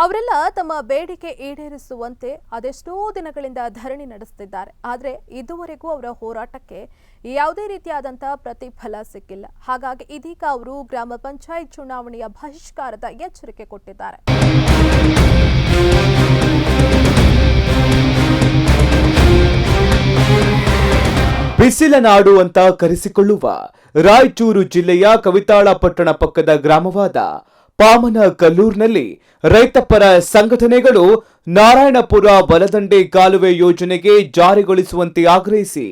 ಅವರೆಲ್ಲ ತಮ್ಮ ಬೇಡಿಕೆ ಈಡೇರಿಸುವಂತೆ ಅದೆಷ್ಟೋ ದಿನಗಳಿಂದ ಧರಣಿ ನಡೆಸುತ್ತಿದ್ದಾರೆ. ಆದರೆ ಇದುವರೆಗೂ ಅವರ ಹೋರಾಟಕ್ಕೆ ಯಾವುದೇ ರೀತಿಯಾದಂತಹ ಪ್ರತಿಫಲ ಸಿಕ್ಕಿಲ್ಲ. ಹಾಗಾಗಿ ಇದೀಗ ಅವರು ಗ್ರಾಮ ಪಂಚಾಯತ್ ಚುನಾವಣೆಯ ಬಹಿಷ್ಕಾರದ ಎಚ್ಚರಿಕೆ ಕೊಟ್ಟಿದ್ದಾರೆ. ಬಿಸಿಲ ನಾಡು ಅಂತ ಕರೆಸಿಕೊಳ್ಳುವ ರಾಯಚೂರು ಜಿಲ್ಲೆಯ ಕವಿತಾಳ ಪಟ್ಟಣ ಪಕ್ಕದ ಗ್ರಾಮವಾದ ಪಾಮನಕಲ್ಲೂರಿನಲ್ಲಿ ರೈತಪರ ಸಂಘಟನೆಗಳು ನಾರಾಯಣಪುರ ಬಲದಂಡೆ ಕಾಲುವೆ ಯೋಜನೆಗೆ ಜಾರಿಗೊಳಿಸುವಂತೆ ಆಗ್ರಹಿಸಿ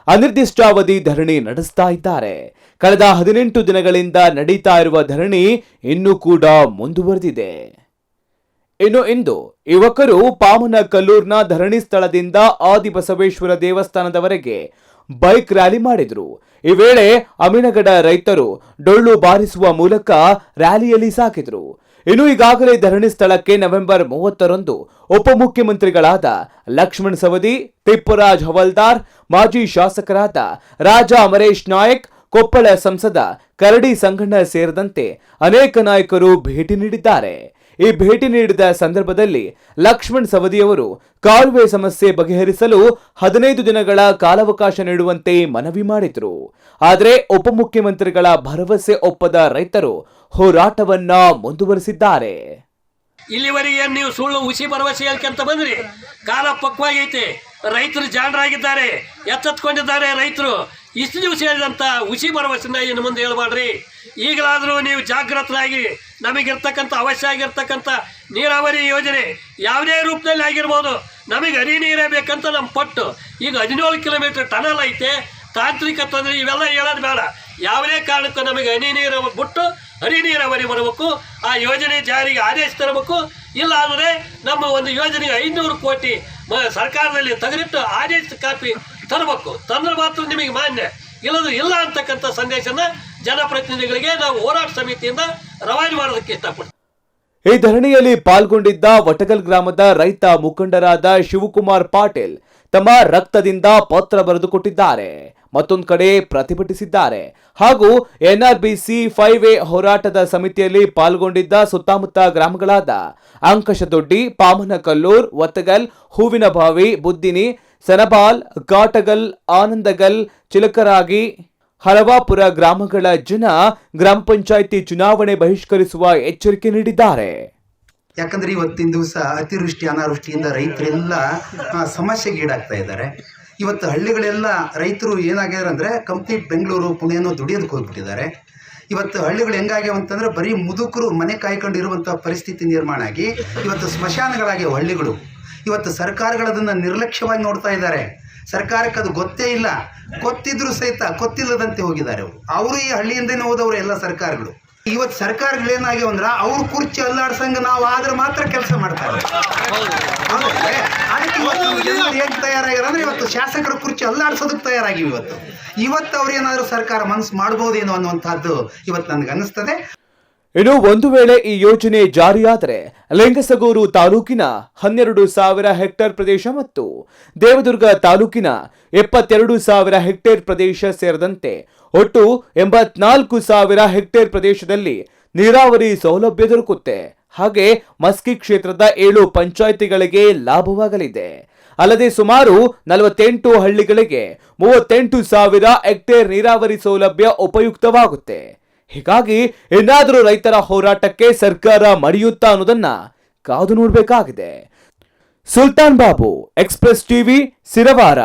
ಅನಿರ್ದಿಷ್ಟಾವಧಿ ಧರಣಿ ನಡೆಸ್ತಾ ಇದ್ದಾರೆ. ಕಳೆದ 18 ದಿನಗಳಿಂದ ನಡೀತಾ ಇರುವ ಧರಣಿ ಇನ್ನೂ ಕೂಡ ಮುಂದುವರೆದಿದೆ. ಇನ್ನು ಇಂದು ಯುವಕರು ಪಾಮನಕಲ್ಲೂರಿನ ಧರಣಿ ಸ್ಥಳದಿಂದ ಆದಿಬಸವೇಶ್ವರ ದೇವಸ್ಥಾನದವರೆಗೆ ಬೈಕ್ ರ್ಯಾಲಿ ಮಾಡಿದ್ರು. ಈ ವೇಳೆ ಅಮಿನಗಡ ರೈತರು ಡೊಳ್ಳು ಬಾರಿಸುವ ಮೂಲಕ ರ್ಯಾಲಿಯಲ್ಲಿ ಸಾಗಿದ್ರು. ಇನ್ನು ಈಗಾಗಲೇ ಧರಣಿ ಸ್ಥಳಕ್ಕೆ ನವೆಂಬರ್ 30ರಂದು ಉಪಮುಖ್ಯಮಂತ್ರಿಗಳಾದ ಲಕ್ಷ್ಮಣ್ ಸವದಿ, ತಿಪ್ಪರಾಜ್ ಹವಲ್ದಾರ್, ಮಾಜಿ ಶಾಸಕರಾದ ರಾಜಾ ಅಮರೇಶ್ ನಾಯಕ್, ಕೊಪ್ಪಳ ಸಂಸದ ಕರಡಿ ಸಂಗಣ್ಣ ಸೇರಿದಂತೆ ಅನೇಕ ನಾಯಕರು ಭೇಟಿ ನೀಡಿದ್ದಾರೆ. ಈ ಭೇಟಿ ನೀಡಿದ ಸಂದರ್ಭದಲ್ಲಿ ಲಕ್ಷ್ಮಣ್ ಸವದಿಯವರು ಕಾಲುವೆ ಸಮಸ್ಯೆ ಬಗೆಹರಿಸಲು 15 ದಿನಗಳ ಕಾಲಾವಕಾಶ ನೀಡುವಂತೆ ಮನವಿ ಮಾಡಿದ್ರು. ಆದರೆ ಉಪಮುಖ್ಯಮಂತ್ರಿಗಳ ಭರವಸೆ ಒಪ್ಪದ ರೈತರು ಹೋರಾಟವನ್ನ ಮುಂದುವರಿಸಿದ್ದಾರೆ. ಇಲ್ಲಿವರೆಗೆ ನೀವು ಸುಳ್ಳು ಹುಸಿ ಭರವಸೆ ಹೇಳ್ಕೊಂತ ಬಂದ್ರಿ. ಕಾಲ ಪಕ್ವಾಗೈತೆ, ರೈತರು ಜಾಣರಾಗಿದ್ದಾರೆ, ಎಚ್ಚೆತ್ಕೊಂಡಿದ್ದಾರೆ. ರೈತರು ಇಷ್ಟು ದಿವಸ ಹೇಳಿದಂಥ ಹುಸಿ ಭರವಸೆನ ಇನ್ನು ಮುಂದೆ ಹೇಳ್ಬಾಡ್ರಿ. ಈಗಲಾದರೂ ನೀವು ಜಾಗೃತರಾಗಿ ನಮಗಿರ್ತಕ್ಕಂಥ ಅವಶ್ಯ ಆಗಿರ್ತಕ್ಕಂಥ ನೀರಾವರಿ ಯೋಜನೆ ಯಾವುದೇ ರೂಪದಲ್ಲಿ ಆಗಿರ್ಬೋದು, ನಮಗೆ ಹನಿ ನೀರೇ ಬೇಕಂತ ನಮ್ಮ ಪಟ್ಟು. ಈಗ 17 ಕಿಲೋಮೀಟರ್ ಟನಲ್ ಐತೆ, ತಾಂತ್ರಿಕ ತೊಂದರೆ ಇವೆಲ್ಲ ಹೇಳೋದು ಬೇಡ. ಯಾವುದೇ ಕಾರಣಕ್ಕೂ ನಮಗೆ ಹನಿ ನೀರು ಬಿಟ್ಟು ಹನಿ ನೀರಾವರಿ ಬರಬೇಕು, ಆ ಯೋಜನೆ ಜಾರಿಗೆ ಆದೇಶ ತರಬೇಕು. ಇಲ್ಲ ಅಂದರೆ ನಮ್ಮ ಒಂದು ಯೋಜನೆಗೆ 500 ಕೋಟಿ ಸರ್ಕಾರದಲ್ಲಿ ತೆಗೆದಿಟ್ಟು ಆದೇಶ ಕಾಪಿ ತರಬೇಕು. ತಂದ್ರೆ ಮಾತ್ರ ನಿಮಗೆ ಮಾನ್ಯ, ಇಲ್ಲದು ಇಲ್ಲ ಅಂತಕ್ಕಂಥ ಸಂದೇಶನ ಜನಪ್ರತಿನಿಧಿಗಳಿಗೆ ನಾವು ಹೋರಾಟ ಸಮಿತಿಯಿಂದ ರವಾನೆ ಮಾಡೋದಕ್ಕೆ ಇಷ್ಟಪಡ್ತೀವಿ. ಈ ಧರಣಿಯಲ್ಲಿ ಪಾಲ್ಗೊಂಡಿದ್ದ ವಟಗಲ್ ಗ್ರಾಮದ ರೈತ ಮುಖಂಡರಾದ ಶಿವಕುಮಾರ್ ಪಾಟೀಲ್ ತಮ್ಮ ರಕ್ತದಿಂದ ಪತ್ರ ಬರೆದುಕೊಟ್ಟಿದ್ದಾರೆ, ಮತ್ತೊಂದು ಕಡೆ ಪ್ರತಿಭಟಿಸಿದ್ದಾರೆ. ಹಾಗೂ NRBC 5A ಹೋರಾಟದ ಸಮಿತಿಯಲ್ಲಿ ಪಾಲ್ಗೊಂಡಿದ್ದ ಸುತ್ತಮುತ್ತ ಗ್ರಾಮಗಳಾದ ಅಂಕಶದೊಡ್ಡಿ, ಪಾಮನಕಲ್ಲೂರ್, ವತ್ತಗಲ್, ಹೂವಿನಬಾವಿ, ಬುದ್ದಿನಿ, ಸನಬಾಲ್, ಕಾಟಗಲ್, ಆನಂದಗಲ್, ಚಿಲಕರಾಗಿ, ಹಲವಾಪುರ ಗ್ರಾಮಗಳ ಜನ ಗ್ರಾಮ ಪಂಚಾಯಿತಿ ಚುನಾವಣೆ ಬಹಿಷ್ಕರಿಸುವ ಎಚ್ಚರಿಕೆ ನೀಡಿದ್ದಾರೆ. ಯಾಕಂದ್ರೆ ಇವತ್ತಿನ ದಿವಸ ಅತಿವೃಷ್ಟಿ ಅನಾವೃಷ್ಟಿಯಿಂದ ರೈತರೆಲ್ಲ ಸಮಸ್ಯೆಗೆ ಈಡಾಗ್ತಾ ಇದ್ದಾರೆ. ಇವತ್ತು ಹಳ್ಳಿಗಳೆಲ್ಲ ರೈತರು ಏನಾಗ್ಯಾರ ಅಂದ್ರೆ ಕಂಪ್ಲೀಟ್ ಬೆಂಗಳೂರು ಪುಣೆನೋ ದುಡಿಯೋದಕ್ಕೆ ಹೋಗ್ಬಿಟ್ಟಿದ್ದಾರೆ. ಇವತ್ತು ಹಳ್ಳಿಗಳು ಹೆಂಗಾಗ್ಯಾವ ಅಂತಂದ್ರೆ ಬರೀ ಮುದುಕರು ಮನೆ ಕಾಯ್ಕೊಂಡಿರುವಂಥ ಪರಿಸ್ಥಿತಿ ನಿರ್ಮಾಣ ಆಗಿ ಇವತ್ತು ಸ್ಮಶಾನಗಳಾಗ್ಯಾವ ಹಳ್ಳಿಗಳು. ಇವತ್ತು ಸರ್ಕಾರಗಳದನ್ನು ನಿರ್ಲಕ್ಷ್ಯವಾಗಿ ನೋಡ್ತಾ ಇದ್ದಾರೆ. ಸರ್ಕಾರಕ್ಕೆ ಅದು ಗೊತ್ತೇ ಇಲ್ಲ, ಗೊತ್ತಿದ್ರು ಸಹಿತ ಗೊತ್ತಿಲ್ಲದಂತೆ ಹೋಗಿದ್ದಾರೆ ಅವರು ಈ ಹಳ್ಳಿಯಿಂದನೇ ಹೋದವರು ಎಲ್ಲ ಸರ್ಕಾರಗಳು. ಇವತ್ತು ಸರ್ಕಾರಗಳೇನಾಗ್ಯಾವ ಅಂದ್ರೆ ಅವ್ರ ಕುರ್ಚಿ ಅಲ್ಲಾಡ್ಸಂಗ ನಾವು ಆದ್ರೆ ಮಾತ್ರ ಕೆಲಸ ಮಾಡ್ತಾರೆ. ಅದಕ್ಕೆ ಇವತ್ತು ಹೇಗೆ ತಯಾರಾಗ್ಯಾರ ಅಂದ್ರೆ ಇವತ್ತು ಶಾಸಕರ ಕುರ್ಚಿ ಅಲ್ಲಾಡ್ಸೋದಕ್ಕೆ ತಯಾರಾಗಿವಿ. ಇವತ್ತು ಅವ್ರೇನಾದ್ರೂ ಸರ್ಕಾರ ಮನಸ್ಸು ಮಾಡ್ಬೋದೇನೋ ಅನ್ನುವಂಥದ್ದು ಇವತ್ತು ನನಗೆ ಅನ್ನಿಸ್ತದೆ. ಇನ್ನು ಒಂದು ವೇಳೆ ಈ ಯೋಜನೆ ಜಾರಿಯಾದರೆ ಲಿಂಗಸಗೂರು ತಾಲೂಕಿನ 12,000 ಹೆಕ್ಟೇರ್ ಪ್ರದೇಶ ಮತ್ತು ದೇವದುರ್ಗ ತಾಲೂಕಿನ 72,000 ಹೆಕ್ಟೇರ್ ಪ್ರದೇಶ ಸೇರಿದಂತೆ ಒಟ್ಟು 84,000 ಹೆಕ್ಟೇರ್ ಪ್ರದೇಶದಲ್ಲಿ ನೀರಾವರಿ ಸೌಲಭ್ಯ ದೊರಕುತ್ತೆ. ಹಾಗೆ ಮಸ್ಕಿ ಕ್ಷೇತ್ರದ 7 ಪಂಚಾಯಿತಿಗಳಿಗೆ ಲಾಭವಾಗಲಿದೆ. ಅಲ್ಲದೆ ಸುಮಾರು 48 ಹಳ್ಳಿಗಳಿಗೆ 38,000 ಹೆಕ್ಟೇರ್ ನೀರಾವರಿ ಸೌಲಭ್ಯ ಉಪಯುಕ್ತವಾಗುತ್ತೆ. ಹೀಗಾಗಿ ಏನಾದರೂ ರೈತರ ಹೋರಾಟಕ್ಕೆ ಸರ್ಕಾರ ಮಡಿಯುತ್ತಾ ಅನ್ನೋದನ್ನ ಕಾದು ನೋಡಬೇಕಾಗಿದೆ. Sultan Babu, express TV, Sirwar.